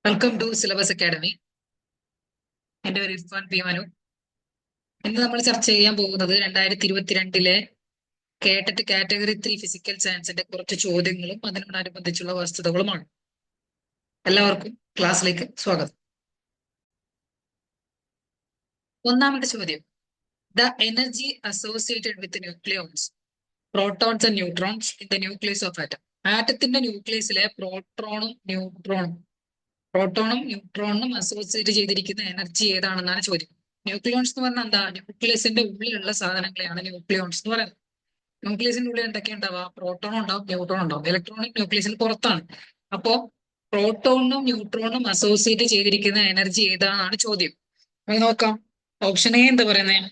Welcome to syllabus academy. എന്റെ പേര് Irfan P Manu. ഇന്ന് നമ്മൾ ചർച്ച ചെയ്യാൻ പോകുന്നത് 2022 കേട്ടറ്റ് കാറ്റഗറി 3 ഫിസിക്കൽ സയൻസിന്റെ കുറച്ച് ചോദ്യങ്ങളും അതിനോടനുബന്ധിച്ചുള്ള വസ്തുതകളുമാണ്. എല്ലാവർക്കും ക്ലാസ്സിലേക്ക് സ്വാഗതം. ഒന്നാമത്തെ ചോദ്യം: the energy associated with nucleons, protons and neutrons in the nucleus of atom. ആറ്റത്തിന്റെ ന്യൂക്ലിയസിലെ പ്രോട്ടോണും ന്യൂട്രോണും അസോസിയേറ്റ് ചെയ്തിരിക്കുന്ന എനർജി ഏതാണെന്നാണ് ചോദ്യം. ന്യൂക്ലിയോൺസ് എന്ന് പറഞ്ഞാൽ എന്താ? ന്യൂക്ലിയസിന്റെ ഉള്ളിലുള്ള സാധനങ്ങളെയാണ് ന്യൂക്ലിയോൺസ് എന്ന് പറയുന്നത്. ന്യൂക്ലിയസിന്റെ ഉള്ളിൽ എന്തൊക്കെ ഉണ്ടാവുക? പ്രോട്ടോൺ ഉണ്ടാവും, ന്യൂട്രോൺ ഉണ്ടാവും. ഇലക്ട്രോണിക് ന്യൂക്ലിയസിന് പുറത്താണ്. അപ്പോ പ്രോട്ടോണും ന്യൂട്രോണും അസോസിയേറ്റ് ചെയ്തിരിക്കുന്ന എനർജി ഏതാണെന്നാണ് ചോദ്യം. അത് നോക്കാം. ഓപ്ഷൻ എ എന്താ പറയുന്നത്?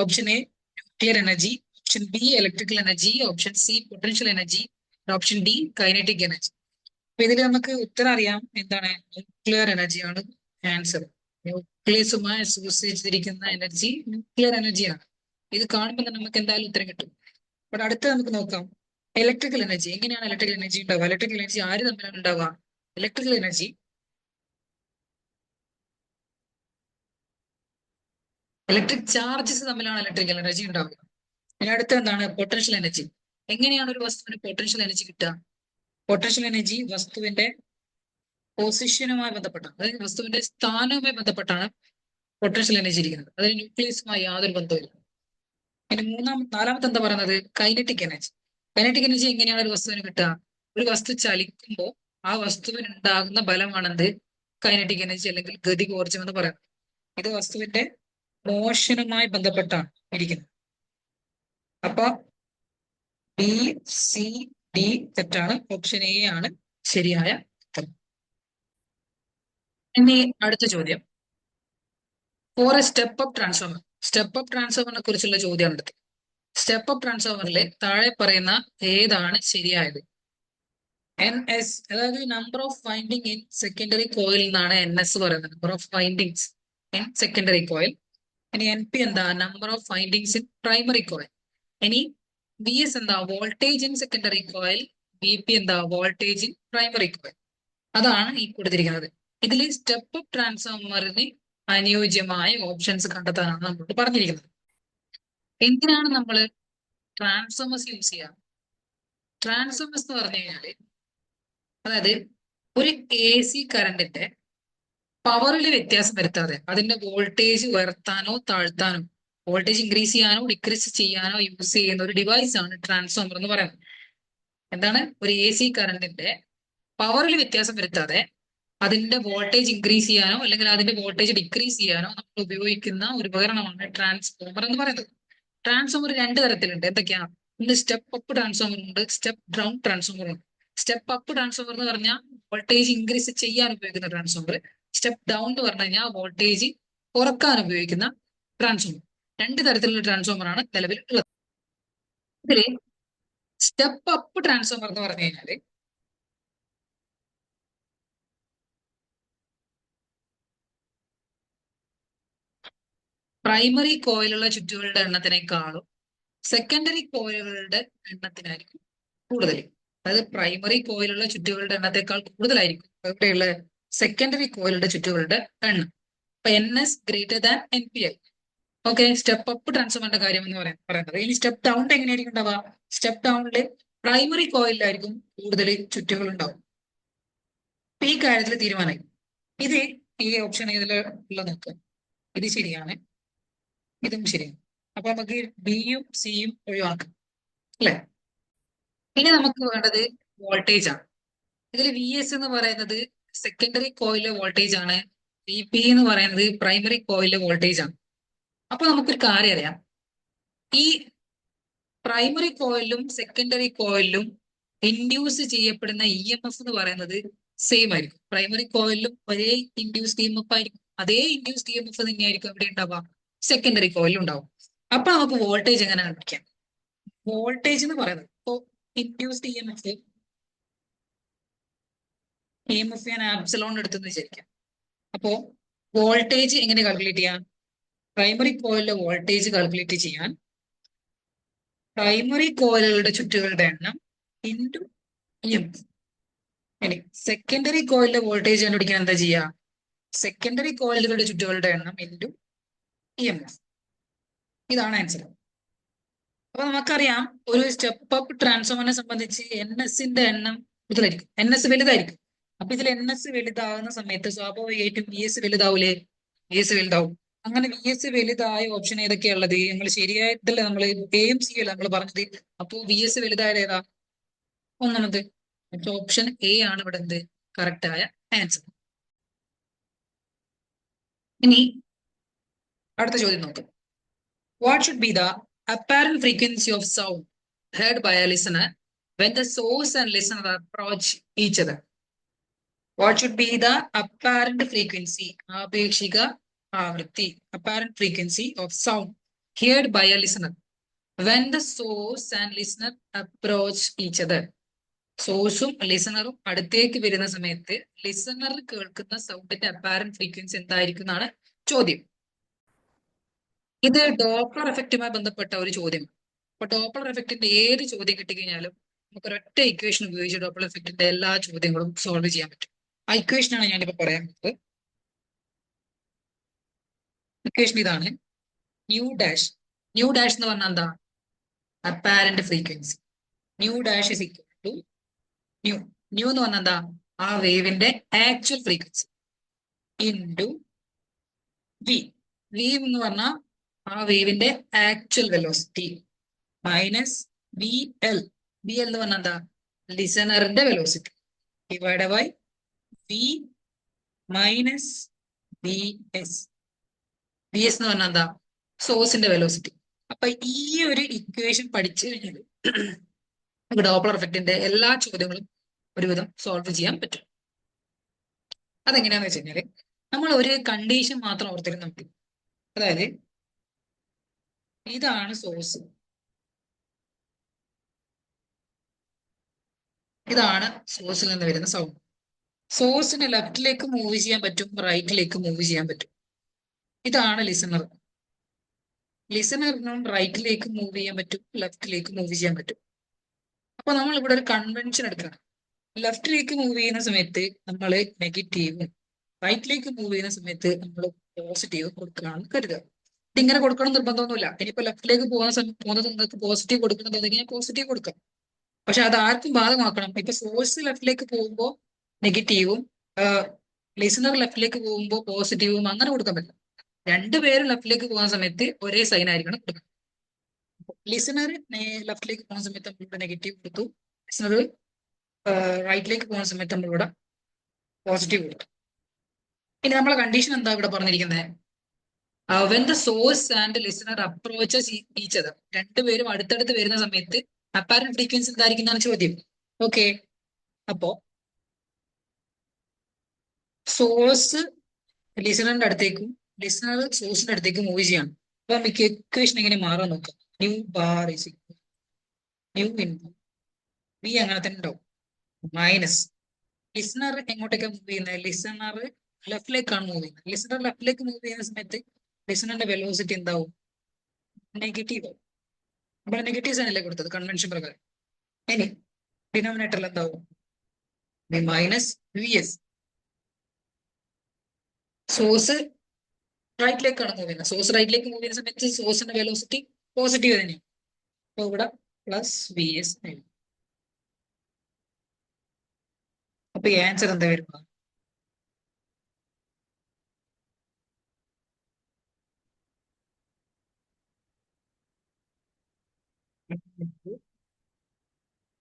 Option A nuclear energy, option B electrical energy, option C potential energy, option D kinetic energy. അപ്പൊ ഇതിൽ നമുക്ക് ഉത്തരം അറിയാം. എന്താണ്? ന്യൂക്ലിയർ എനർജിയാണ് ആൻസർ. ന്യൂക്ലിയസുമായി അസോസിയേറ്റ് ചെയ്തിരിക്കുന്ന എനർജി ന്യൂക്ലിയർ എനർജിയാണ്. ഇത് കാണുമ്പോൾ തന്നെ നമുക്ക് എന്തായാലും ഉത്തരം കിട്ടും. ഇവിടെ അടുത്ത് നമുക്ക് നോക്കാം ഇലക്ട്രിക്കൽ എനർജി. എങ്ങനെയാണ് ഇലക്ട്രിക്കൽ എനർജി ഉണ്ടാവുക? ഇലക്ട്രിക്കൽ എനർജി ആര് തമ്മിലാണ് ഉണ്ടാവുക? ഇലക്ട്രിക്കൽ എനർജി ഇലക്ട്രിക് ചാർജസ് തമ്മിലാണ് ഇലക്ട്രിക്കൽ എനർജി ഉണ്ടാവുക. ഇനി അടുത്ത എന്താണ്? Potential energy. എങ്ങനെയാണ് ഒരു വസ്തുവിന് പൊട്ടൻഷ്യൽ എനർജി കിട്ടുക? പൊട്ടൻഷ്യൽ എനർജി വസ്തുവിന്റെ പൊസിഷനുമായി ബന്ധപ്പെട്ടാണ്, അതായത് വസ്തുവിന്റെ സ്ഥാനവുമായി ബന്ധപ്പെട്ടാണ് പൊട്ടൻഷ്യൽ എനർജി ഇരിക്കുന്നത്. അതിന് ന്യൂക്ലിയസുമായി യാതൊരു ബന്ധവുമില്ല. ഇനി നാലാമത്തെ എന്താ പറയുന്നത്? Kinetic energy. കൈനറ്റിക് എനർജി എങ്ങനെയാണ് ഒരു വസ്തുവിന് കിട്ടുക? ഒരു വസ്തു ചലിക്കുമ്പോൾ ആ വസ്തുവിന് ഉണ്ടാകുന്ന ബലമാണെന്ത്? കൈനറ്റിക് എനർജി അല്ലെങ്കിൽ ഗതികോർജം എന്ന് പറയുന്നത്. ഇത് വസ്തുവിന്റെ മോഷനുമായി ബന്ധപ്പെട്ടാണ് ഇരിക്കുന്നത്. അപ്പൊ ബി, സി, ഡി തെറ്റാണ്. ഓപ്ഷൻ എ ആണ് ശരിയായ ഉത്തരം. ഇനി അടുത്ത ചോദ്യം: for a step up transformer. Step up ട്രാൻസ്ഫോമറിനെ കുറിച്ചുള്ള ചോദ്യമാണ് അടുത്തത്. സ്റ്റെപ്പ് അപ്പ് ട്രാൻസ്ഫോമറിലെ താഴെ പറയുന്ന ഏതാണ് ശരിയായത്? NS, അതായത് number of winding in secondary coil എന്നാണ് NS പറയുന്നത്, number of windings in secondary coil. ഇനി NP എന്താ? Number of windings in primary coil. ഇനി VS എന്താ? Voltage in secondary coil. VP എന്താ? Voltage in primary coil. അതാണ് ഈ കൊടുത്തിരിക്കുന്നത്. ഇതിൽ സ്റ്റെപ്പ് അപ്പ് ട്രാൻസ്ഫോമറിന് അനുയോജ്യമായ ഓപ്ഷൻസ് കണ്ടെത്താനാണ് നമ്മളോട് പറഞ്ഞിരിക്കുന്നത്. എന്തിനാണ് നമ്മൾ ട്രാൻസ്ഫോമേഴ്സ് യൂസ് ചെയ്യുക? ട്രാൻസ്ഫോമേഴ്സ് എന്ന് പറഞ്ഞു കഴിഞ്ഞാല്, അതായത് ഒരു AC കറണ്ടിന്റെ പവറിൽ വ്യത്യാസം വരുത്താതെ അതിന്റെ വോൾട്ടേജ് ഉയർത്താനോ താഴ്ത്താനോ, വോൾട്ടേജ് ഇൻക്രീസ് ചെയ്യാനോ ഡിക്രീസ് ചെയ്യാനോ യൂസ് ചെയ്യുന്ന ഒരു ഡിവൈസ് ആണ് ട്രാൻസ്ഫോമർ എന്ന് പറയുന്നത്. എന്താണ്? ഒരു AC കറണ്ടിന്റെ പവറിൽ വ്യത്യാസം വരുത്താതെ അതിന്റെ വോൾട്ടേജ് ഇൻക്രീസ് ചെയ്യാനോ അല്ലെങ്കിൽ അതിന്റെ വോൾട്ടേജ് ഡിക്രീസ് ചെയ്യാനോ നമ്മൾ ഉപയോഗിക്കുന്ന ഒരു ഉപകരണമാണ് ട്രാൻസ്ഫോമർ എന്ന് പറയുന്നത്. ട്രാൻസ്ഫോമർ രണ്ട് തരത്തിലുണ്ട്. എന്തൊക്കെയാ? ഒന്ന് സ്റ്റെപ്പ് അപ്പ് ട്രാൻസ്ഫോമർ ഉണ്ട്, സ്റ്റെപ്പ് ഡൗൺ ട്രാൻസ്ഫോമർ ഉണ്ട്. സ്റ്റെപ്പ് അപ്പ് ട്രാൻസ്ഫോമർ എന്ന് പറഞ്ഞാൽ വോൾട്ടേജ് ഇൻക്രീസ് ചെയ്യാൻ ഉപയോഗിക്കുന്ന ട്രാൻസ്ഫോമർ. സ്റ്റെപ്പ് ഡൗൺ എന്ന് പറഞ്ഞു കഴിഞ്ഞാൽ വോൾട്ടേജ് കുറക്കാൻ ഉപയോഗിക്കുന്ന ട്രാൻസ്ഫോമർ. രണ്ട് തരത്തിലുള്ള ട്രാൻസ്ഫോമർ ആണ് നിലവിൽ ഉള്ളത്. ഇതില് സ്റ്റെപ്പ് അപ്പ് ട്രാൻസ്ഫോമർ എന്ന് പറഞ്ഞു കഴിഞ്ഞാല് പ്രൈമറി കോയിലുള്ള ചുറ്റുകളുടെ എണ്ണത്തിനേക്കാളും സെക്കൻഡറി കോയിലുകളുടെ എണ്ണത്തിനായിരിക്കും കൂടുതൽ. അതായത് പ്രൈമറി കോയിലുള്ള ചുറ്റുകളുടെ എണ്ണത്തെക്കാൾ കൂടുതലായിരിക്കും ഇവിടെയുള്ള സെക്കൻഡറി കോയിലുടെ ചുറ്റുകളുടെ എണ്ണം. അപ്പൊ NS greater than NPI. Okay, step up ട്രാൻസ്ഫോമറിന്റെ കാര്യം എന്ന് പറയുന്നത്. ഇനി സ്റ്റെപ്പ് ഡൗണിൽ എങ്ങനെയായിരിക്കും ഉണ്ടാവുക? സ്റ്റെപ്പ് ഡൗണില് പ്രൈമറി കോയിലായിരിക്കും കൂടുതൽ ചുറ്റുകൾ ഉണ്ടാവും. അപ്പൊ ഈ കാര്യത്തിൽ തീരുമാനമായി. ഇത് ഈ ഓപ്ഷൻ ഇതിലുള്ള നോക്കുക. ഇത് ശരിയാണ്, ഇതും ശരിയാണ്. അപ്പൊ നമുക്ക് ബിയും സിയും ഒഴിവാക്കാം, അല്ലെ? ഇനി നമുക്ക് വേണ്ടത് വോൾട്ടേജ് ആണ്. ഇതിൽ VS എന്ന് പറയുന്നത് സെക്കൻഡറി കോയിലെ വോൾട്ടേജ് ആണ്. VP എന്ന് പറയുന്നത് പ്രൈമറി കോയിലെ വോൾട്ടേജ് ആണ്. അപ്പൊ നമുക്കൊരു കാര്യം അറിയാം. ഈ പ്രൈമറി കോയിലും സെക്കൻഡറി കോയിലും ഇൻഡ്യൂസ് ചെയ്യപ്പെടുന്ന EMF എന്ന് പറയുന്നത് സെയിം ആയിരിക്കും. പ്രൈമറി കോയിലും ഒരേ ഇൻഡ്യൂസ്ഡ് EMF ആയിരിക്കും. അതേ ഇൻഡ്യൂസ്ഡ് EMF തന്നെയായിരിക്കും എവിടെ ഉണ്ടാവുക? സെക്കൻഡറി കോയിലും ഉണ്ടാവും. അപ്പൊ നമുക്ക് വോൾട്ടേജ് എങ്ങനെ കണ്ടുപിടിക്കാം? വോൾട്ടേജ് എന്ന് പറയുന്നത് ഇപ്പോ ഇൻഡ്യൂസ്ഡ് EMF ഞാൻ ആപ്സിലോൺ എടുത്തെന്ന് വിചാരിക്കാം. അപ്പോ വോൾട്ടേജ് എങ്ങനെ കാൽക്കുലേറ്റ് ചെയ്യാം? പ്രൈമറി കോയിലിലെ വോൾട്ടേജ് കാൽക്കുലേറ്റ് ചെയ്യാൻ പ്രൈമറി കോയിലുകളുടെ ചുറ്റുകളുടെ എണ്ണം ഇൻറ്റു EMF. ഇനി സെക്കൻഡറി കോയിലിലെ വോൾട്ടേജ് കണ്ടുപിടിക്കാൻ എന്താ ചെയ്യുക? സെക്കൻഡറി കോയിലുകളുടെ ചുറ്റുകളുടെ എണ്ണം ഇൻറ്റു EMF. ഇതാണ് ആൻസർ. അപ്പൊ നമുക്കറിയാം ഒരു സ്റ്റെപ്പ് അപ്പ് ട്രാൻസ്ഫോമറിനെ സംബന്ധിച്ച് NS-ന്റെ എണ്ണം കൂടുതലായിരിക്കും, NS വലുതായിരിക്കും. അപ്പൊ ഇതിൽ NS വലുതാകുന്ന സമയത്ത് സ്വാഭാവികമായിട്ടും VS വലുതാവൂലേ? VS വലുതാവും. അങ്ങനെ VS വലുതായ ഓപ്ഷൻ ഏതൊക്കെയാ ഉള്ളത്? നമ്മൾ ശരിയായിട്ടല്ലേ നമ്മൾ AMC അല്ല നമ്മൾ പറഞ്ഞത്. അപ്പൊ VS വലുതായത് ഏതാ? ഒന്നാമത്. അപ്പൊ ഓപ്ഷൻ A ആണ് ഇവിടെ എന്ത് കറക്റ്റ് ആയ ആൻസർ. ഇനി അടുത്ത ചോദ്യം നോക്കാം. What should be the apparent frequency of sound heard by a listener when the source and listener approach each other? What should be the apparent frequency? ആപേക്ഷിക ആവൃത്തി, apparent frequency of sound heard by a listener when the source and listener approach each other. സോഴ്സും ലിസണറും അടുത്തേക്ക് വരുന്ന സമയത്ത് listener കേൾക്കുന്ന സൗണ്ടിന്റെ apparent frequency എന്തായിരിക്കും എന്നാണ് ചോദ്യം. ഇത് ഡോപ്ലർ എഫക്റ്റുമായി ബന്ധപ്പെട്ട ഒരു ചോദ്യം. അപ്പൊ ഡോപ്ലർ എഫക്റ്റിന്റെ ഏത് ചോദ്യം കിട്ടിക്കഴിഞ്ഞാലും നമുക്ക് ഒരൊറ്റ ഇക്വേഷൻ ഉപയോഗിച്ച് ഡോപ്ലർ എഫക്റ്റിന്റെ എല്ലാ ചോദ്യങ്ങളും സോൾവ് ചെയ്യാൻ പറ്റും. ആ ഇക്വേഷനാണ് ഞാനിപ്പോ പറയാൻ പോകുന്നത്. ഇക്വേഷൻ ഇതാണ്. ന്യൂ ഡാഷ് എന്ന് പറഞ്ഞാൽ എന്താ? Apparent frequency. Nu dash is equal to nu എന്ന് പറഞ്ഞാൽ എന്താ? ആ വേവിന്റെ ആക്ച്വൽ ഫ്രീക്വൻസി ഇൻറ്റു വി. എന്ന് പറഞ്ഞാൽ ആ വേവിന്റെ ആക്ച്വൽ വെലോസിറ്റി മൈനസ് VL. എന്ന് പറഞ്ഞാൽ എന്താ? ലിസണറിന്റെ velocity divide by V minus VS. എന്ന് പറഞ്ഞാൽ എന്താ? സോഴ്സിന്റെ വെലോസിറ്റി. അപ്പൊ ഈ ഒരു ഇക്വേഷൻ പഠിച്ചു കഴിഞ്ഞാൽ നമുക്ക് ഡോപ്ലർ എഫക്റ്റിന്റെ എല്ലാ ചോദ്യങ്ങളും ഒരുവിധം സോൾവ് ചെയ്യാൻ പറ്റും. അതെങ്ങനെയാന്ന് വെച്ച് കഴിഞ്ഞാല് നമ്മൾ ഒരു കണ്ടീഷൻ മാത്രം ഓർത്തിരുന്നാൽ മതി. അതായത് ഇതാണ് സോഴ്സ്, ഇതാണ് സോഴ്സിൽ നിന്ന് വരുന്ന സൗണ്ട്. സോഴ്സിന് ലെഫ്റ്റിലേക്ക് മൂവ് ചെയ്യാൻ പറ്റും, റൈറ്റിലേക്ക് മൂവ് ചെയ്യാൻ പറ്റും. ഇതാണ് ലിസണർ. ലിസണറിനും റൈറ്റിലേക്ക് മൂവ് ചെയ്യാൻ പറ്റും, ലെഫ്റ്റിലേക്ക് മൂവ് ചെയ്യാൻ പറ്റും. അപ്പൊ നമ്മൾ ഇവിടെ ഒരു കൺവെൻഷൻ എടുക്കണം. ലെഫ്റ്റിലേക്ക് മൂവ് ചെയ്യുന്ന സമയത്ത് നമ്മൾ നെഗറ്റീവും റൈറ്റിലേക്ക് മൂവ് ചെയ്യുന്ന സമയത്ത് നമ്മൾ പോസിറ്റീവും കൊടുക്കുകയാണെന്ന് കരുതുക. ഇതിങ്ങനെ കൊടുക്കണം നിർബന്ധമൊന്നുമില്ല. ഇനിയിപ്പോ ലെഫ്റ്റിലേക്ക് പോകുന്നത് നിങ്ങൾക്ക് പോസിറ്റീവ് കൊടുക്കണമെന്നുണ്ടെങ്കിൽ പോസിറ്റീവ് കൊടുക്കാം. പക്ഷെ അത് ആർക്കും ബാധകമാക്കണം. ഇപ്പൊ സോഴ്സ് ലെഫ്റ്റിലേക്ക് പോകുമ്പോൾ നെഗറ്റീവും ലിസണർ ലെഫ്റ്റിലേക്ക് പോകുമ്പോൾ പോസിറ്റീവും അങ്ങനെ കൊടുക്കാൻ പറ്റില്ല. രണ്ടുപേരും ലെഫ്റ്റിലേക്ക് പോകുന്ന സമയത്ത് ഒരേ സൈൻ ആയിരിക്കണം കൊടുക്കുന്നത്. ലിസണർ ലെഫ്റ്റിലേക്ക് പോകുന്ന സമയത്ത് നമ്മളിവിടെ നെഗറ്റീവ് കൊടുത്തു, ലിസണർ റൈറ്റിലേക്ക് പോകുന്ന സമയത്ത് നമ്മളിവിടെ പോസിറ്റീവ് കൊടുത്തു. ഇനി നമ്മളെ കണ്ടീഷൻ എന്താ ഇവിടെ പറഞ്ഞിരിക്കുന്നത്? When the source and listener approaches each other. രണ്ടുപേരും അടുത്തടുത്ത് വരുന്ന സമയത്ത് അപ്പാരന്റ് ഫ്രീക്വൻസി എന്തായിരിക്കുന്നതാണ് ചോദ്യം. ഓക്കെ, അപ്പോ സോഴ്സ് ലിസണറിന്റെ അടുത്തേക്കും ലിസണർ സോഴ്സിന്റെ അടുത്തേക്കും മൂവ് ചെയ്യാണ്. അപ്പൊ നമുക്ക് ഇക്വേഷൻ എങ്ങനെ മാറാൻ നോക്കാം. ന്യൂ ബാർ ഇസ് ന്യൂ ഇൻപു വി അങ്ങനെ തന്നെ ഉണ്ടാവും മൈനസ് ലിസണർ എങ്ങോട്ടേക്കാ മൂവ് ചെയ്യുന്നത്? ലിസണർ ലെഫ്റ്റിലേക്കാണ് മൂവ് ചെയ്യുന്നത്. ലിസണർ ലെഫ്റ്റിലേക്ക് മൂവ് ചെയ്യുന്ന സമയത്ത് ലിസണറിന്റെ വെലോസിറ്റി എന്താവും? നെഗറ്റീവ് ആവും. ഇവിടെ നെഗറ്റീവ് സൈൻ അല്ലേ കൊടുത്തത് കൺവെൻഷൻ പ്രകാരം. ഇനി ഡിനോമിനേറ്ററിൽ എന്താവും? Minus VS. സോഴ്സ് റൈറ്റിലേക്കാണ് മൂവ് ചെയ്യുന്നത്. സോഴ്സ് റൈറ്റിലേക്ക് മൂവ് ചെയ്യുന്ന സമയത്ത് സോഴ്സിന്റെ വെലോസിറ്റി പോസിറ്റീവ് തന്നെയാണ്. അപ്പൊ ഇവിടെ പ്ലസ് VS ആയിരുന്നു. അപ്പൊ ഈ ആൻസർ എന്താ വരുക?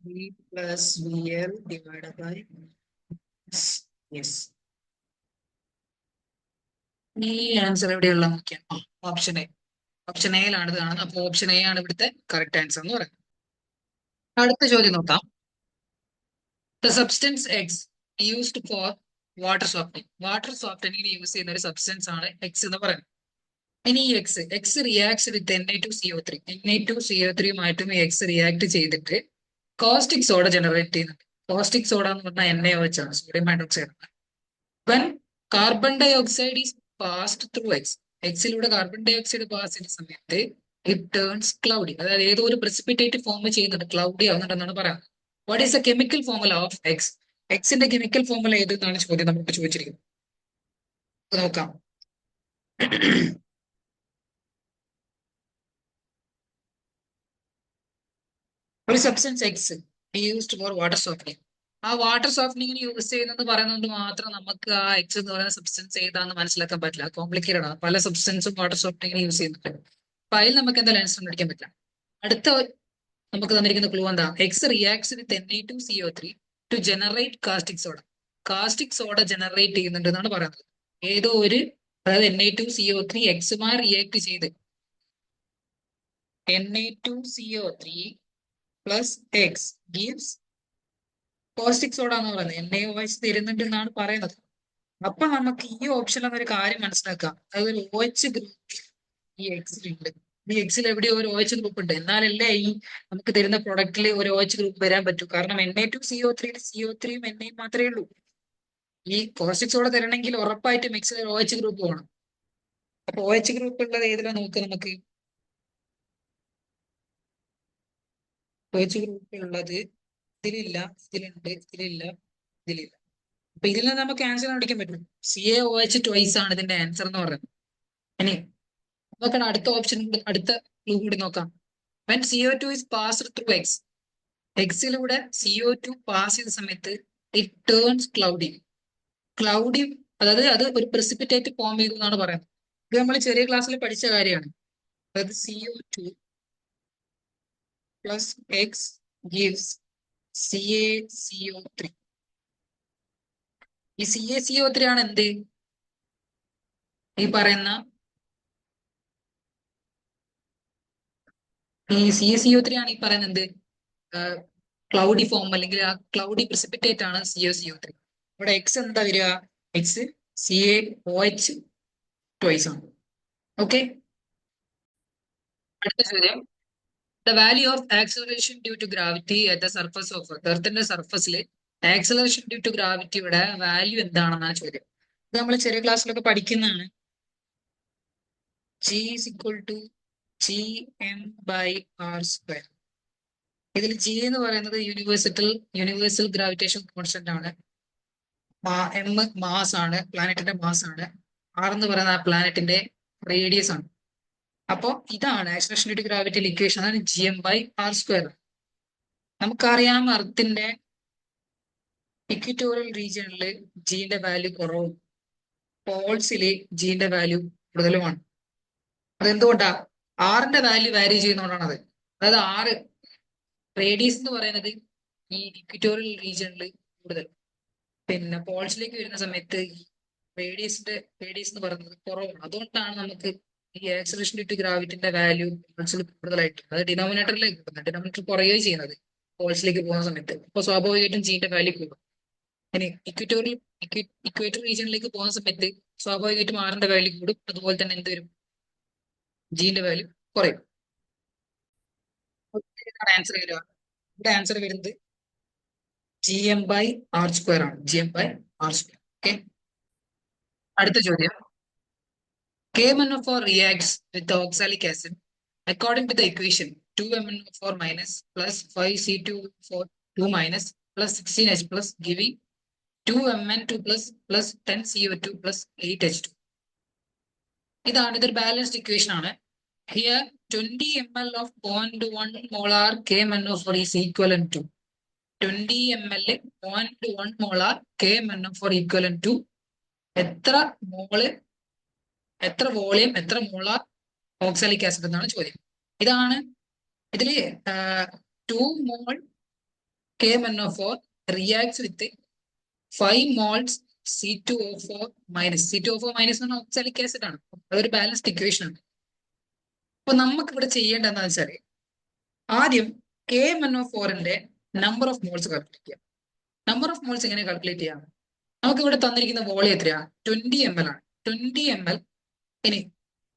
V plus VL divided by yes. ഈ ആൻസർ എവിടെയുള്ള നോക്കിയാൽ ഓപ്ഷൻ എ. ഓപ്ഷൻ എയിലാണ് ഇത് കാണുന്നത്. അപ്പൊ ഓപ്ഷൻ എ ആണ് ഇവിടുത്തെ കറക്റ്റ് ആൻസർ എന്ന് പറയുന്നത്. അടുത്ത ചോദ്യം നോക്കാം. The substance X used for water softening. Water സോഫ്റ്റനിങ്ങിന് യൂസ് ചെയ്യുന്ന ഒരു സബ്സ്റ്റൻസ് ആണ് എക്സ് എന്ന് പറയുന്നത്. ഇനി ഈ X reacts with Na2CO3. Na2CO3 X react ചെയ്തിട്ട് കോസ്റ്റിക് സോഡ ജനറേറ്റ് ചെയ്യുന്നുണ്ട്. കോസ്റ്റിക് സോഡ എന്ന് പറഞ്ഞാൽ NaOH ആണ്, sodium hydroxide. When carbon dye oxide is passed through എക്സിലൂടെ കാർബൺ ഡൈ ഓക്സൈഡ് പാസ് ചെയ്യുന്ന സമയത്ത് ഇറ്റ് ടേൺസ് ക്ലൗഡി. അതായത് ഏതോ ഒരു പ്രസിപ്പിറ്റേറ്റ് ഫോം ചെയ്യുന്നുണ്ട്, ക്ലൗഡി ആവുന്നുണ്ടെന്നാണ് പറയുന്നത്. What is the chemical formula of X? എക്സിന്റെ കെമിക്കൽ ഫോർമുല ഏതെന്നാണ് ചോദ്യം നമുക്ക് ചോദിച്ചിരിക്കുന്നത്. നോക്കാം. ഒരു substance X used for water softening. ആ വാട്ടർ സോഫ്റ്റനിങ്ങിന് യൂസ് ചെയ്യുന്നത് പറയുന്നത് മാത്രം നമുക്ക് ആ എക്സ് എന്ന് പറയുന്ന സബ്സ്റ്റൻസ് ഏതാണെന്ന് മനസ്സിലാക്കാൻ പറ്റില്ല. കോംപ്ലിക്കേറ്റഡ് ആണ്. പല സബ്സ്റ്റൻസും വാട്ടർ സോഫ്റ്റനിങ്ങിന് യൂസ് ചെയ്യുന്നുണ്ട്. അപ്പൊ അതിൽ നമുക്ക് എന്തായാലും ആൻസർ കണ്ടുപിടിക്കാൻ പറ്റില്ല. അടുത്ത നമുക്ക് തന്നിരിക്കുന്ന ക്ലൂ എന്താ? X reacts with Na2CO3 to generate caustic soda. Caustic soda generate ചെയ്യുന്നുണ്ട് എന്നാണ് പറയുന്നത്. ഏതോ ഒരു, അതായത് Na2CO3 എക്സുമായി റിയാക്ട് ചെയ്ത് Na2CO3 plus X gives caustic soda എന്ന് പറയുന്നത് NaOH തരുന്നുണ്ട് എന്നാണ് പറയുന്നത്. അപ്പൊ നമുക്ക് ഈ ഓപ്ഷനിൽ ഒരു കാര്യം മനസ്സിലാക്കാം. അതായത് ഒരു OH ഗ്രൂപ്പ് ഈ എക്സിലുണ്ട്. ഈ എക്സിൽ എവിടെയോ ഒരു OH ഗ്രൂപ്പ് ഉണ്ട്. എന്നാലല്ലേ ഈ നമുക്ക് തരുന്ന പ്രൊഡക്റ്റിൽ ഒരു OH ഗ്രൂപ്പ് വരാൻ പറ്റൂ. കാരണം Na2CO3 CO3യും എണ്ണയും മാത്രമേ ഉള്ളൂ. ഈ കോസ്റ്റിക് സോഡ തരണമെങ്കിൽ ഉറപ്പായിട്ടും എക്സിൽ ഒരു OH ഗ്രൂപ്പ് വേണം. അപ്പൊ OH ഗ്രൂപ്പ് ഉള്ളത് ഏതിലാ നോക്കുക നമുക്ക്? OH ഗ്രൂപ്പ് ഉള്ളത് ഇതിലില്ല, ഇതിലുണ്ട്, ഇതിലില്ല, ഇതിലില്ല. അപ്പൊ ഇതിൽ നിന്ന് നമുക്ക് ആൻസർ കണ്ടുപിടിക്കാൻ പറ്റും. CaOH ട്വൈസ് ആണ് ഇതിന്റെ ആൻസർ എന്ന് പറയുന്നത്. ഇനി നോക്കണം അടുത്ത ഓപ്ഷൻ, അടുത്ത ക്ലൂ കൂടി നോക്കാം. When CO2 is passed through X, എക്സിലൂടെ CO2 pass ചെയ്ത സമയത്ത് ഇറ്റ് ടേൺസ് ക്ലൗഡി. ക്ലൗഡി, അതായത് അത് ഒരു precipitate ഫോം ചെയ്തു എന്നാണ് പറയുന്നത്. ഇത് നമ്മൾ ചെറിയ ക്ലാസ്സിൽ പഠിച്ച കാര്യമാണ്. അതായത് CO2 plus X gives CaCO3. ഈ CaCO3 ആണ് എന്ത്? ഈ പറയുന്ന ഈ CaCO3 ആണ് ഈ പറയുന്നത് എന്ത്? ക്ലൗഡി ഫോം, അല്ലെങ്കിൽ ആ ക്ലൗഡി precipitate ആണ് CaCO3. ഇവിടെ എക്സ് എന്താ വരിക? എക്സ് CaOH ട്വൈസ് ആണ്. ഓക്കെ. അടുത്ത ചോദ്യം. The value of acceleration due to gravity at the surface of എർത്തിന്റെ സർഫസിൽ ആക്സിലറേഷൻ ഡ്യൂ ടു ഗ്രാവിറ്റിയുടെ വാല്യൂ എന്താണെന്നാണ് ചോദ്യം. ഇത് നമ്മൾ ചെറിയ ക്ലാസ്സിലൊക്കെ പഠിക്കുന്നതാണ്. G is equal to Gm/r². ഇതിൽ G എന്ന് പറയുന്നത് യൂണിവേഴ്സൽ ഗ്രാവിറ്റേഷൻ കോൺസ്റ്റന്റ് ആണ്. M മാസ് ആണ്, പ്ലാനറ്റിന്റെ മാസ് ആണ്. R എന്ന് പറയുന്ന ആ പ്ലാനറ്റിന്റെ റേഡിയസ് ആണ്. അപ്പോ ഇതാണ് acceleration due to gravity equation, അതാണ് Gm/r². നമുക്കറിയാം എർത്തിന്റെ ഇക്വിറ്റോറിയൽ റീജിയണിൽ ജിന്റെ വാല്യൂ കുറവും പോൾസില് ജിന്റെ വാല്യൂ കൂടുതലുമാണ്. അതെന്തുകൊണ്ടാ? ആറിന്റെ വാല്യൂ വാരി ചെയ്യുന്നതുകൊണ്ടാണ് അത്. അതായത് ആറ് റേഡിയസ് എന്ന് പറയുന്നത് ഈ ഇക്വിറ്റോറിയൽ റീജിയണിൽ കൂടുതൽ, പിന്നെ പോൾസിലേക്ക് വരുന്ന സമയത്ത് ഈ റേഡിയസ് എന്ന് പറയുന്നത് കുറവാണ്. അതുകൊണ്ടാണ് നമുക്ക് ഈ ആക്സിലറേഷൻ ഡ്യൂ ടു ഗ്രാവിറ്റിന്റെ വാല്യൂ പോൾസിൽ കൂടുതലായിട്ട്, അത് ഡിനോമിനേറ്ററിലേക്ക് കിട്ടുന്നത്. ഡിനോമിനേറ്റർ കുറയുകയും ചെയ്യുന്നത് പോൾസിലേക്ക് പോകുന്ന സമയത്ത്. അപ്പൊ സ്വാഭാവികമായിട്ടും ജിന്റെ വാല്യൂ കൂടും. ഇനി ഇക്വേറ്റർ റീജിയനിലേക്ക് പോകുന്ന സമയത്ത് സ്വാഭാവികമായിട്ടും ആറിന്റെ വാല്യൂ കൂടും. അതുപോലെ തന്നെ എന്ത് വരും? ജിന്റെ വാല്യൂ കുറയും. ആൻസർ വരിക. ഇവിടെ ആൻസർ വരുന്നത് Gm/r² ആണ്. Gm/r². ഓക്കെ. അടുത്ത ചോദ്യം. KMnO4 reacts with the oxalic acid according to the equation 2MnO4 minus plus 5C2O4 2 minus plus 16H plus giving 2Mn2 plus 10CO2 plus 8H2. ഇതാണ്, ഇതൊരു ബാലൻസ്ഡ് ഇക്വേഷൻ ആണ്. Here 20 ml of 0.1 molar KMnO4 is equivalent to 20 ml 0.1 molar KMnO4 equivalent to എത്ര മോള്, എത്ര volume, എത്ര molar oxalic acid എന്നാണ് ചോദ്യം. ഇതാണ് ഇതില് 2 മോൾ KMnO4 റിയാക്ട്സ് വിത്ത് 5 moles C2O4 minus. C2O4 minus എന്ന് പറഞ്ഞാൽ ഓക്സാലിക് ആസിഡ് ആണ്. അതൊരു ബാലൻസ്ഡ് ഇക്വേഷൻ ആണ്. അപ്പൊ നമുക്ക് ഇവിടെ ചെയ്യേണ്ടത് എന്താണെന്ന് വെച്ചാൽ ആദ്യം KMnO4ന്റെ നമ്പർ ഓഫ് മോൾസ് കാൽക്കുലേറ്റ് ചെയ്യാം. നമ്പർ ഓഫ് മോൾസ് എങ്ങനെ കാൽക്കുലേറ്റ് ചെയ്യാം? നമുക്ക് ഇവിടെ തന്നിരിക്കുന്ന വോളിയം എത്രയാ? 20 ml ആണ്. 20 ml. ഇനി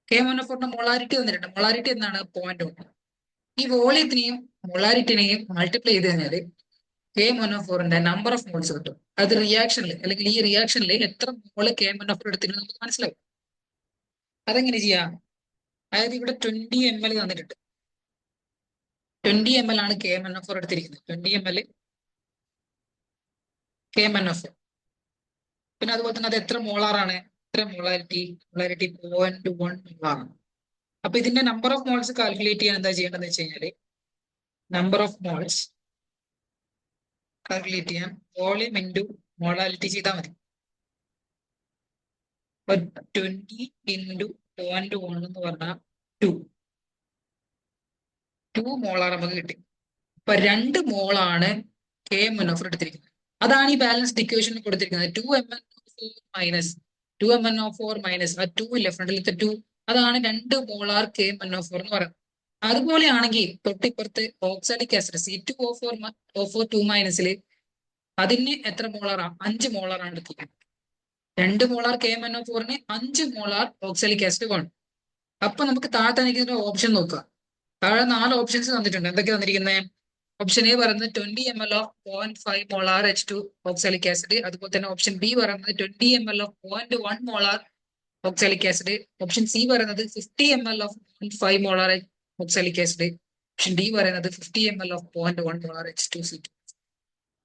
KMnO4ന്റെ മൊളാരിറ്റി തന്നിട്ടുണ്ട്. മൊളാരിറ്റി എന്താണ്? 0.1. ഈ വോളിയത്തിനെയും മൊളാരിറ്റിനെയും മൾട്ടിപ്ലൈ ചെയ്ത് കഴിഞ്ഞാൽ KMnO4ന്റെ നമ്പർ ഓഫ് മോൾസ് കിട്ടും. അത് റിയാക്ഷനിൽ, അല്ലെങ്കിൽ ഈ റിയാക്ഷനിൽ എത്ര മോള് KMnO4 എടുത്തിട്ട് നമുക്ക് മനസ്സിലാവും. അതെങ്ങനെ ചെയ്യാം? അതായത് ഇവിടെ 20 ml തന്നിട്ടുണ്ട്. 20 ml ആണ് KMnO4 എടുത്തിരിക്കുന്നത്. 20 ml KMnO4. പിന്നെ അതുപോലെ തന്നെ അത് എത്ര മോളാറാണ്? എത്ര മോളാരിറ്റി? മോളാരിറ്റി 0.1 മോളാറാണ്. അപ്പൊ ഇതിന്റെ നമ്പർ ഓഫ് മോൾസ് കാൽക്കുലേറ്റ് ചെയ്യാൻ എന്താ ചെയ്യേണ്ടതെന്ന് വെച്ച് കഴിഞ്ഞാല് നമ്പർ ഓഫ് മോൾസ് കാൽക്കുലേറ്റ് ചെയ്യാൻ വോളിയം ഇൻറ്റു മോളാലിറ്റി ചെയ്താൽ മതി. 20 ഇൻറ്റു 0.1 എന്ന് പറഞ്ഞാൽ 2 മോളാർ നമുക്ക് കിട്ടി. അപ്പൊ 2 മോളാണ് KMnO4 എടുത്തിരിക്കുന്നത്. അതാണ് ഈ ബാലൻസ്ഡ് ഇക്വേഷനിൽ കൊടുത്തിരിക്കുന്നത്. 2MnO4 മൈനസ് ആ 2 ഇല്ലേ ഫ്രണ്ടിലത്തെ 2, അതാണ് 2 മോളാർ KMnO4 എന്ന് പറയുന്നത്. അതുപോലെയാണെങ്കിൽ തൊട്ടിപ്പുറത്ത് ഓക്സാലിക് ആസിഡ് C2O4 2 മൈനസിൽ അതിന് എത്ര മോളാറാണ്? 5 മോളാറാണ് എടുത്തിരിക്കുന്നത്. 2 മോളാർ KMnO4ന് 5 മോളാർ ഓക്സാലിക് ആസിഡ് വേണം. അപ്പൊ നമുക്ക് താഴെ തന്നിരിക്കുന്ന ഓപ്ഷൻ നോക്കുക. താഴെ 4 ഓപ്ഷൻസ് തന്നിട്ടുണ്ട്. എന്തൊക്കെ തന്നിരിക്കുന്നത്? ഓപ്ഷൻ എ പറയുന്നത് 20 ml of 0.5 molar H2 oxalic acid. അതുപോലെ തന്നെ ഓപ്ഷൻ ബി പറയുന്നത് 20 ml of 0.1 molar oxalic acid. Option C പറയുന്നത് 50 ml of 0.5 molar oxalic acid. Option D പറയുന്നത് 50 ml ഓഫ് 0.1 മോളാർ H2CO2.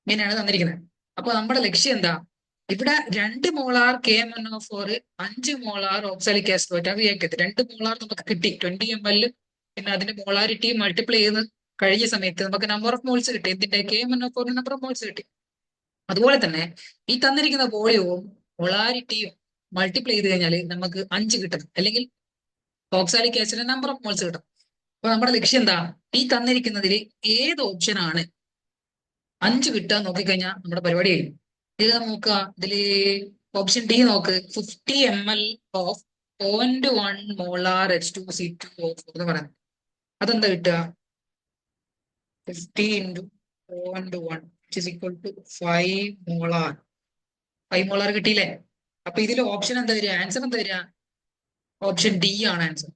ഇങ്ങനെയാണ് തന്നിരിക്കുന്നത്. അപ്പൊ നമ്മുടെ ലക്ഷ്യം എന്താ? ഇവിടെ 2 molar KMnO4 5 molar oxalic acid react ചെയ്ത് 2 മോളാർ നമുക്ക് കിട്ടി. 20 ml പിന്നെ അതിന്റെ മോളാരിറ്റി മൾട്ടിപ്ലൈ ചെയ്ത് കഴിഞ്ഞ സമയത്ത് നമുക്ക് നമ്പർ ഓഫ് മോൾസ് കിട്ടി. എന്തിന്റെ? KMnO4 നമ്പർ ഓഫ് മോൾസ് കിട്ടി. അതുപോലെ തന്നെ ഈ തന്നിരിക്കുന്ന വോളിയവും മൊളാരിറ്റിയും മൾട്ടിപ്ലൈ ചെയ്ത് കഴിഞ്ഞാൽ നമുക്ക് 5 കിട്ടും, അല്ലെങ്കിൽ ഓക്സാലിക് ആസിഡിന്റെ നമ്പർ ഓഫ് മോൾസ് കിട്ടും. അപ്പൊ നമ്മുടെ ലക്ഷ്യം എന്താ? ഈ തന്നിരിക്കുന്നതിൽ ഏത് ഓപ്ഷനാണ് 5 കിട്ടുക നോക്കിക്കഴിഞ്ഞാൽ നമ്മുടെ പരിപാടി കഴിയും. ഇത് നോക്കുക. ഇതില് ഓപ്ഷൻ ഡി നോക്ക്. 50 ml ഓഫ് 0.1 മോളാർ H2CO2 എന്ന് പറയുന്നത്. അതെന്താ കിട്ടുക? 50 into 0.1 which is equal to 5 molar. 5 molar കിട്ടിയില്ലേ? അപ്പൊ ഇതിൽ ഓപ്ഷൻ എന്താ വരിക? ആൻസർ എന്താ വരിക? ഓപ്ഷൻ ഡി ആണ് ആൻസർ.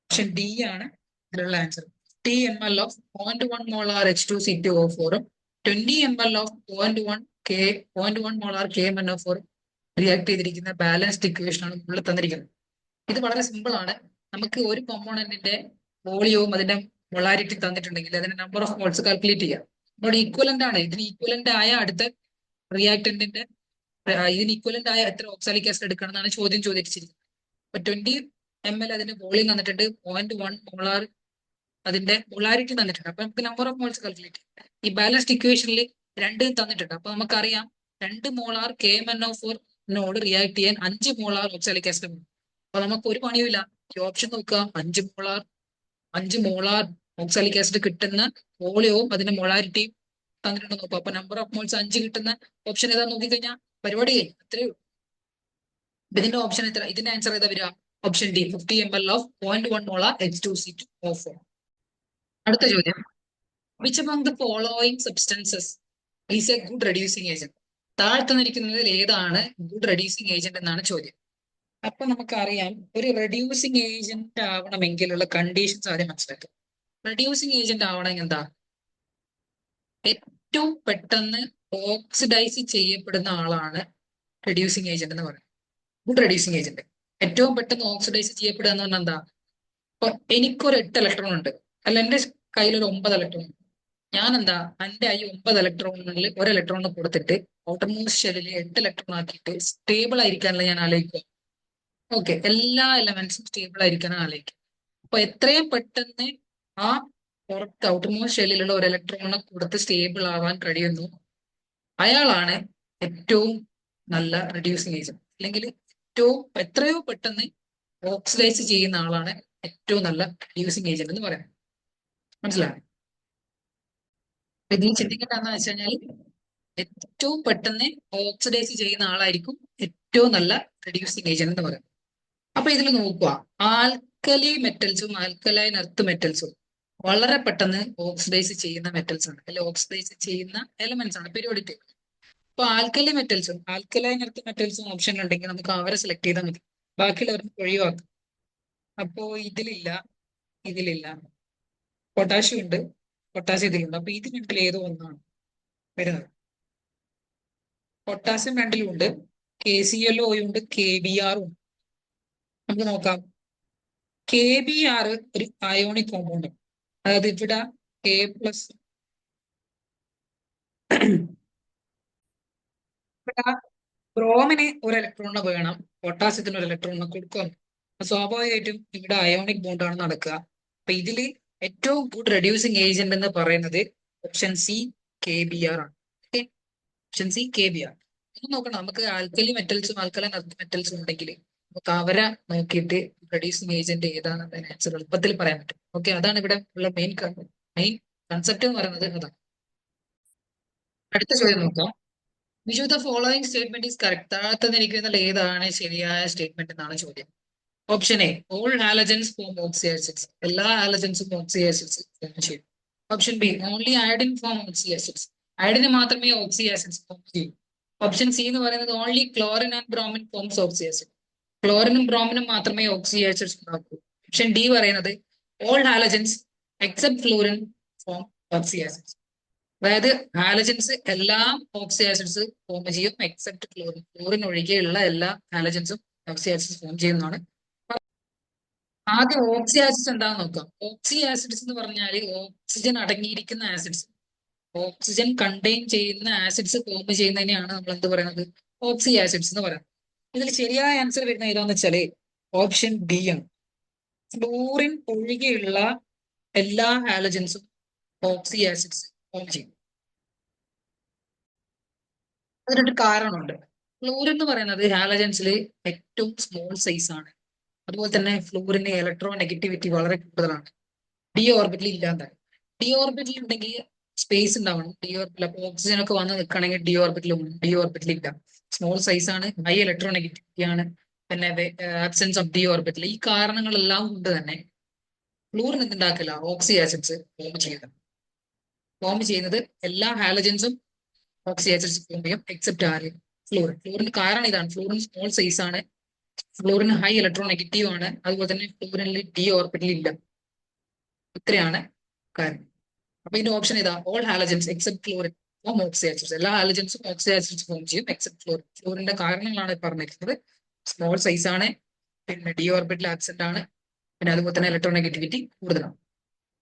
ഓപ്ഷൻ ഡി ആണ് ഇതിലുള്ള ആൻസർ. 50 ml ഓഫ് 0.1 മോളാർ H2CO4ഉം 20 ml of 0.1 molar KMnO4 react ചെയ്തിരിക്കുന്ന ബാലൻസ്ഡ് ഇക്വേഷൻ ആണ് നമ്മൾ തന്നിരിക്കുന്നത്. ഇത് വളരെ സിമ്പിൾ ആണ്. നമുക്ക് ഒരു കോമ്പോണന്റിന്റെ വോളിയവും അതിന്റെ മൊളാരിറ്റി തന്നിട്ടുണ്ടെങ്കിൽ അതിന്റെ നമ്പർ ഓഫ് മോൾസ് കാൽക്കുലേറ്റ് ചെയ്യാം. ഇവിടെ ഈക്വലന്റ് ആണ്. ഇതിന് ഈക്വലന്റ് ആയ അടുത്ത റിയാക്ടന്റിന്റെ ഇതിന് ഈക്വലന്റ് ആയ എത്ര ഓക്സാലിക് ആസിഡ് എടുക്കണം എന്നാണ് ചോദ്യം ചോദിച്ചിരിക്കുന്നത്. അപ്പൊ 20 ml അതിന്റെ വോളിയം തന്നിട്ടുണ്ട്, 0.1 മോളാർ അതിന്റെ മൊളാരിറ്റി തന്നിട്ടുണ്ട്. അപ്പൊ നമുക്ക് നമ്പർ ഓഫ് മോൾസ് കാൽക്കുലേറ്റ് ചെയ്യാം. ഈ ബാലൻസ്ഡ് ഇക്വേഷനിൽ 2 തന്നിട്ടുണ്ട്. അപ്പൊ നമുക്കറിയാം 2 മോളാർ KMnO4നോട് റിയാക്ട് ചെയ്യാൻ 5 മോളാർ ഓക്സാലിക് ആസിഡ് വേണം. അപ്പൊ നമുക്ക് ഒരു പണിയുമില്ല. ഈ ഓപ്ഷൻ നോക്കുക. 5 മോളാർ ഓക്സാലിക് ആസിഡ് കിട്ടുന്ന വോളിയവും അതിന്റെ മൊളാരിറ്റിയും തന്നിട്ടുണ്ടോ നോക്കുക. അപ്പൊ നമ്പർ ഓഫ് മോൾസ് 5 കിട്ടുന്ന ഓപ്ഷൻ ഏതാ നോക്കിക്കഴിഞ്ഞാൽ പരിപാടി കഴിഞ്ഞു. അത്രയേ ഉള്ളൂ. ഇതിന്റെ ഓപ്ഷൻ എത്ര? ഇതിന്റെ ആൻസർ ഏതാ വരിക? Option D, 50 ml of 0.1 molar H2CO4. അടുത്ത ചോദ്യം. Which among the following substances is a good reducing agent? താഴ്ത്തുന്നിരിക്കുന്നതിൽ ഏതാണ് ഗുഡ് റെഡ്യൂസിങ് ഏജന്റ് എന്നാണ് ചോദ്യം. അപ്പൊ നമുക്കറിയാം ഒരു റെഡ്യൂസിങ് ഏജന്റ് ആവണമെങ്കിലുള്ള കണ്ടീഷൻസ് ആദ്യം മനസ്സിലാക്കുക. റെഡ്യൂസിങ് ഏജന്റ് ആവണമെങ്കിൽ എന്താ? ഏറ്റവും പെട്ടെന്ന് ഓക്സിഡൈസ് ചെയ്യപ്പെടുന്ന ആളാണ് റെഡ്യൂസിങ് ഏജന്റ് എന്ന് പറയുന്നത്. ഗുഡ് റെഡ്യൂസിങ് ഏജന്റ് ഏറ്റവും പെട്ടെന്ന് ഓക്സിഡൈസ് ചെയ്യപ്പെടുക എന്ന് പറഞ്ഞാൽ എന്താ? ഇപ്പൊ എനിക്കൊരു 8 ഇലക്ട്രോൺ ഉണ്ട്, അല്ല എന്റെ കയ്യിൽ ഒരു 9 ഇലക്ട്രോൺ ഉണ്ട്. ഞാൻ എന്താ എന്റെ ഈ 9 ഇലക്ട്രോണുകളിൽ ഒരു ഇലക്ട്രോൺ കൊടുത്തിട്ട് ഔട്ടർമോസ്റ്റ് ഷെല്ലിൽ 8 ഇലക്ട്രോൺ ആക്കിയിട്ട് സ്റ്റേബിൾ ആയിരിക്കാനല്ല ഞാൻ ആലോചിക്കുക. ഓക്കെ, എല്ലാ എലമെന്റ്സും സ്റ്റേബിൾ ആയിരിക്കാനാണ് ആലോചിക്കുക. അപ്പൊ എത്രയും പെട്ടെന്ന് ആ പുറത്ത് ഔട്ടർമോസ്റ്റ് ഷെല്ലിലുള്ള ഒരു ഇലക്ട്രോണിനെ കൊടുത്ത് സ്റ്റേബിൾ ആവാൻ കഴിയുന്നു, അയാളാണ് ഏറ്റവും നല്ല റെഡ്യൂസിങ് ഏജന്റ്. അല്ലെങ്കിൽ എത്രയോ പെട്ടെന്ന് ഓക്സിഡൈസ് ചെയ്യുന്ന ആളാണ് ഏറ്റവും നല്ല റെഡ്യൂസിങ് ഏജന്റ് എന്ന് പറയുന്നത്. മനസ്സിലായോ? ഇതിൽ ചിന്തിക്കേണ്ടതെന്ന് വെച്ച് കഴിഞ്ഞാൽ ഏറ്റവും പെട്ടെന്ന് ഓക്സിഡൈസ് ചെയ്യുന്ന ആളായിരിക്കും ഏറ്റവും നല്ല റെഡ്യൂസിങ് ഏജന്റ് എന്ന് പറയുന്നത്. അപ്പൊ ഇതിൽ നോക്കുക, ആൽക്കലി മെറ്റൽസും ആൽക്കലൈൻ എർത്ത് മെറ്റൽസും വളരെ പെട്ടെന്ന് ഓക്സിഡൈസ് ചെയ്യുന്ന മെറ്റൽസ് ആണ്, അല്ലെങ്കിൽ ഓക്സിഡൈസ് ചെയ്യുന്ന എലമെന്റ്സ് ആണ് പീരിയോഡിക് ടേബിൾ. അപ്പൊ ആൽക്കലി മെറ്റൽസും ആൽക്കലൈൻ എർത്ത് മെറ്റൽസും ഓപ്ഷൻ ഉണ്ടെങ്കിൽ നമുക്ക് അവരെ സെലക്ട് ചെയ്താൽ മതി, ബാക്കിയുള്ളവർക്ക് ഒഴിവാക്കും. അപ്പോ ഇതിലില്ല പൊട്ടാഷ്യം ഉണ്ട്, പൊട്ടാസ്യം ഇതിലുണ്ട്. അപ്പൊ ഇത് രണ്ടിൽ ഏതോ ഒന്നാണ് വരുന്നത്. പൊട്ടാസ്യം രണ്ടിലും ഉണ്ട്, KClO ഉണ്ട്, KBr ഉണ്ട്. നമുക്ക് നോക്കാം. KBr ഒരു അയോണിക് കോമ്പൗണ്ട്, അതായത് ഇവിടെ K+ ബ്രോമിന് ഒരു ഇലക്ട്രോണിനെ വേണം, പൊട്ടാസ്യത്തിന് ഒരു ഇലക്ട്രോണിനെ കൊടുക്കും. അപ്പൊ സ്വാഭാവികമായിട്ടും ഇവിടെ അയോണിക് ബോണ്ടാണ് നടക്കുക. അപ്പൊ ഇതില് ഏറ്റവും ഗുഡ് റെഡ്യൂസിങ് ഏജന്റ് എന്ന് പറയുന്നത് ഓപ്ഷൻ സി KBr ആണ്. Okay, option C KBr. ഒന്ന് നോക്കണം, നമുക്ക് ആൽക്കലി മെറ്റൽസും ആൽക്കലൈൻ മെറ്റൽസും ഉണ്ടെങ്കിൽ നമുക്ക് അവരെ നോക്കിയിട്ട് റെഡ്യൂസിങ് ഏജന്റ് ഏതാണെന്ന് ആൻസർ എളുപ്പത്തിൽ പറയാൻ പറ്റും. ഓക്കെ, അതാണ് ഇവിടെ ഉള്ള മെയിൻ കൺസെപ്റ്റ് എന്ന് പറയുന്നത് അതാണ്. അടുത്ത ചോദ്യം നോക്കാം. Which of the following statement is correct? താഴത്തെ നിൽക്കുന്നതിൽ ഏതാണ് ശരിയായ സ്റ്റേറ്റ്മെന്റ് എന്നാണ് ചോദ്യം. Option A, all halogens form oxy acids. എല്ലാ ഹാലജൻസും ഓക്സി ആസിഡ്സ് ഫോം ചെയ്യും. Option B, only iodine form oxy acids. അയഡിന് മാത്രമേ ഓക്സി ആസിഡ്സ് ഫോം ചെയ്യൂ. ഓപ്ഷൻ സി എന്ന് പറയുന്നത് only chlorine and bromine forms oxy acid. ക്ലോറിനും ബ്രോമിനും മാത്രമേ ഓക്സി ആസിഡ്സ് ഉണ്ടാക്കൂ. ഓപ്ഷൻ ഡി പറയുന്നത് all halogens except fluorine form oxy acids. അതായത് ഹാലജൻസ് എല്ലാം ഓക്സി ആസിഡ്സ് ഫോം ചെയ്യും എക്സെപ്റ്റ് ഫ്ലൂറിൻ. ഫ്ലൂറിൻ ഒഴികെയുള്ള എല്ലാ ഹാലജൻസും ഓക്സി ആസിഡ്സ് ഫോം ചെയ്യുന്നതാണ്. ആദ്യം ഓക്സി ആസിഡ്സ് എന്താണെന്ന് നോക്കാം. ഓക്സി ആസിഡ്സ് എന്ന് പറഞ്ഞാൽ ഓക്സിജൻ അടങ്ങിയിരിക്കുന്ന ആസിഡ്സ്, ഓക്സിജൻ കണ്ടെയ്ൻ ചെയ്യുന്ന ആസിഡ്സ് ഫോം ചെയ്യുന്നതിനെയാണ് നമ്മൾ എന്ത് പറയുന്നത്, ഓക്സി ആസിഡ്സ് എന്ന് പറയുന്നത്. ഇതിൽ ശരിയായ ആൻസർ വരുന്ന ഏതാന്ന് വെച്ചാല് ഓപ്ഷൻ ബി ആണ്. ഫ്ലൂറിൻ ഒഴികെയുള്ള എല്ലാ ഹാലജൻസും ഓക്സി ആസിഡ്സ് ഫോം ചെയ്യും. അതിനൊരു കാരണമുണ്ട്. ഫ്ലൂറിൻ എന്ന് പറയുന്നത് ഹാലജൻസിൽ ഏറ്റവും സ്മോൾ സൈസ് ആണ്. അതുപോലെ തന്നെ ഫ്ലൂറിന് ഇലക്ട്രോ നെഗറ്റിവിറ്റി വളരെ കൂടുതലാണ്. ഡി ഓർബിറ്റിൽ ഇല്ലാണ്ടാണ്. ഡി ഓർബിറ്റിൽ ഉണ്ടെങ്കിൽ സ്പേസ് ഉണ്ടാവണം. ഡി ഓർബിറ്റിൽ അപ്പൊ ഓക്സിജൻ ഒക്കെ വന്ന് നിൽക്കണമെങ്കിൽ ഡി ഓർബിറ്റിൽ പോകണം. ഡി ഓർബിറ്റിൽ ഇല്ല, സ്മോൾ സൈസ് ആണ്, ഹൈ ഇലക്ട്രോ നെഗറ്റിവിറ്റി ആണ്, പിന്നെ ആബ്സെൻസ് ഓഫ് ഡി ഓർബിറ്റിൽ. ഈ കാരണങ്ങളെല്ലാം കൊണ്ട് തന്നെ ഫ്ലൂറിൻ എന്തുണ്ടാക്കില്ല, ഓക്സി ആസിഡ്സ് ഫോം ചെയ്യുന്നത് എല്ലാ ഹാലജൻസും ഓക്സി ആസിഡ്സ് ഫോം ചെയ്യും എക്സെപ്റ്റ് ആര്, ഫ്ലൂറിൻ. ഫ്ലൂറിന് കാരണം ഇതാണ്, ഫ്ലൂറിൻ സ്മോൾ സൈസ് ആണ്, ഫ്ലൂറിന് ഹൈ ഇലക്ട്രോ നെഗറ്റീവ് ആണ്, അതുപോലെ തന്നെ ഫ്ലൂറിനിൽ ഡി ഓർബിറ്റിൽ ഇല്ല. ഇത്രയാണ് കാരണം. അപ്പൊ ഇതിന്റെ ഓപ്ഷൻ ഇതാ, all halogens except fluorine form oxy acids. എല്ലാ ഹാലജൻസും ഓക്സി ആസിഡ്സ് ഫോം ചെയ്യും എക്സെപ്റ്റ് ഫ്ലൂറിൻ. ഫ്ലൂറിന്റെ കാരണങ്ങളാണ് പറഞ്ഞിരിക്കുന്നത്. സ്മോൾ സൈസ് ആണ്, പിന്നെ ഡി ഓർബിറ്റൽ ആബ്സെന്റ് ആണ്, പിന്നെ അതുപോലെ തന്നെ ഇലക്ട്രോ നെഗറ്റിവിറ്റി കൂടുതലാണ്.